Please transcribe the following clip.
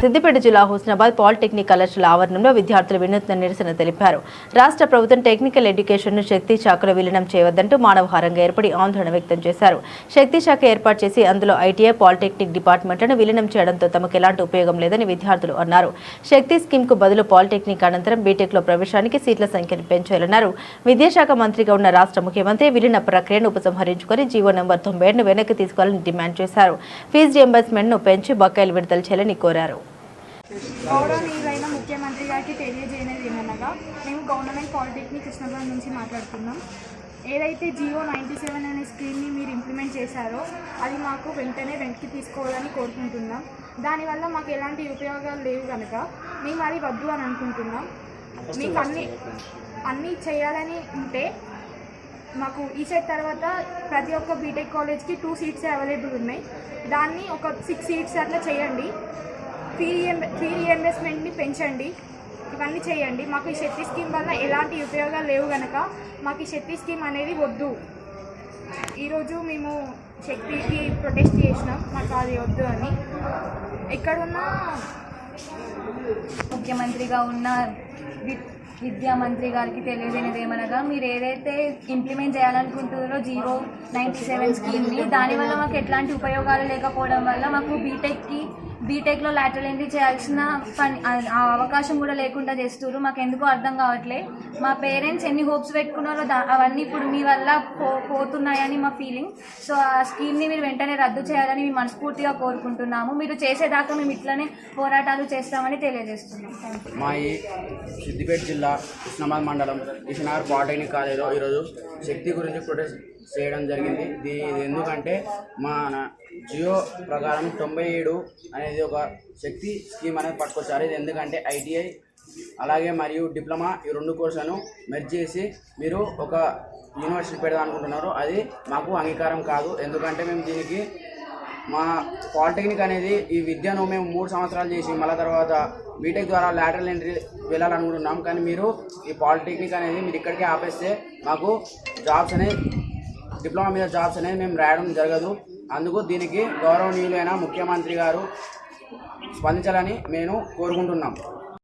సిద్దిపేట జిల్లా హుస్నాబాద్ పాలిటెక్నిక్ కళాశాల ఆవరణంలో విద్యార్థులు వినూత్న నిరసన తెలిపారు. రాష్ట్ర ప్రభుత్వం టెక్నికల్ ఎడ్యుకేషన్ ను శక్తి శాఖలో విలీనం చేయవద్దంటూ మానవహారంగా ఏర్పడి ఆందోళన వ్యక్తం చేశారు. శక్తి శాఖ ఏర్పాటు చేసి అందులో ఐటీఐ, పాలిటెక్నిక్ డిపార్ట్మెంట్లను విలీనం చేయడంతో తమకు ఎలాంటి ఉపయోగం లేదని విద్యార్థులు అన్నారు. శక్తి స్కీమ్ కు బదులు పాలిటెక్నిక్ అనంతరం బీటెక్ లో ప్రవేశానికి సీట్ల సంఖ్యను పెంచాలన్నారు. విద్యాశాఖ మంత్రిగా ఉన్న రాష్ట్ర ముఖ్యమంత్రి విలీన ప్రక్రియను ఉపసంహరించుకొని జీవో నెంబర్ 97ను వెనక్కి తీసుకోవాలని డిమాండ్ చేశారు. ఫీజు రియంబర్స్మెంట్ ను పెంచి బకాయిలు విడుదల చేయాలని కోరారు. గౌరవనీయులైన ముఖ్యమంత్రి గారికి తెలియజేయనిది ఏమనగా మేము గవర్నమెంట్ పాలిటెక్నిక్ హుస్నాబాద్ నుంచి మాట్లాడుతున్నాం. ఏదైతే జియో 97 అనే స్కీమ్ని మీరు ఇంప్లిమెంట్ చేశారో అది మాకు వెనక్కి తీసుకోవాలని కోరుకుంటున్నాం. దానివల్ల మాకు ఎలాంటి ఉపయోగాలు లేవు కనుక మేము అది వద్దు అని అనుకుంటున్నాం. మీకు అన్నీ చేయాలని ఉంటే మాకు ఈసెట్ తర్వాత ప్రతి ఒక్క బీటెక్ కాలేజ్కి 2 సీట్స్ అవైలబుల్ ఉన్నాయి. దాన్ని ఒక 6 సీట్స్ అట్లా చేయండి. ఫీ రియంబర్స్మెంట్ని పెంచండి. ఇవన్నీ చేయండి. మాకు ఈ శక్తి స్కీమ్ వల్ల ఎలాంటి ఉపయోగాలు లేవు కనుక మాకు ఈ శక్తి స్కీమ్ అనేది వద్దు. ఈరోజు మేము శక్తికి ప్రొటెస్ట్ చేసినాం, మాకు అది వద్దు అని. ఎక్కడున్న ముఖ్యమంత్రిగా ఉన్న విద్యా మంత్రి గారికి తెలియజేయనిది ఏమనగా, మీరు ఏదైతే ఇంప్లిమెంట్ చేయాలనుకుంటున్నారో జియో 97 స్కీమ్ని, దానివల్ల మాకు ఎట్లాంటి ఉపయోగాలు లేకపోవడం వల్ల మాకు బీటెక్లో లాటరల్ ఎంట్రీ చేయాల్సిన ఆ అవకాశం కూడా లేకుండా చేస్తున్నారు. మాకు ఎందుకో అర్థం కావట్లే. మా పేరెంట్స్ ఎన్ని హోప్స్ పెట్టుకున్నారో అవన్నీ ఇప్పుడు మీ వల్ల పోతున్నాయని మా ఫీలింగ్. సో ఆ స్కీమ్ని మీరు వెంటనే రద్దు చేయాలని మేము మనస్ఫూర్తిగా కోరుకుంటున్నాము. మీరు చేసేదాకా మేము ఇట్లనే పోరాటాలు చేస్తామని తెలియజేస్తున్నాం. మా ఈ సిద్దిపేట జిల్లా హుస్నాబాద్ మండలం ఈశ్వనగర్ పాలిటెక్నిక్ కాలేజీలో ఈరోజు శక్తి గురించి ప్రొటెస్ట్ చేయడం జరిగింది. ఇది ఎందుకంటే మన జియో ప్రకారం 97 అనేది ఒక శక్తి స్కీమ్ అనేది పట్టుకొచ్చారు. ఇది ఎందుకంటే ఐటీఐ అలాగే మరియు డిప్లొమా ఈ 2 కోర్సులను మెర్జ్ చేసి మీరు ఒక యూనివర్సిటీ పెడదాం అనుకుంటున్నారు. అది మాకు అంగీకారం కాదు. ఎందుకంటే మేము దీనికి మా పాలిటెక్నిక్ అనేది ఈ విద్యను మేము 3 సంవత్సరాలు చేసి మళ్ళీ తర్వాత బీటెక్ ద్వారా లాటరల్ ఎంట్రీ వెళ్ళాలనుకుంటున్నాం. కానీ మీరు ఈ పాలిటెక్నిక్ అనేది మీరు ఇక్కడికే ఆపేస్తే మాకు జాబ్స్ అనేది డిప్లొమా మీద జాబ్స్ అనేది మేము రాయడం జరగదు. అందుకు దీనికి గౌరవనీయులైన ముఖ్యమంత్రి గారు స్పందించాలని మేము కోరుకుంటున్నాం.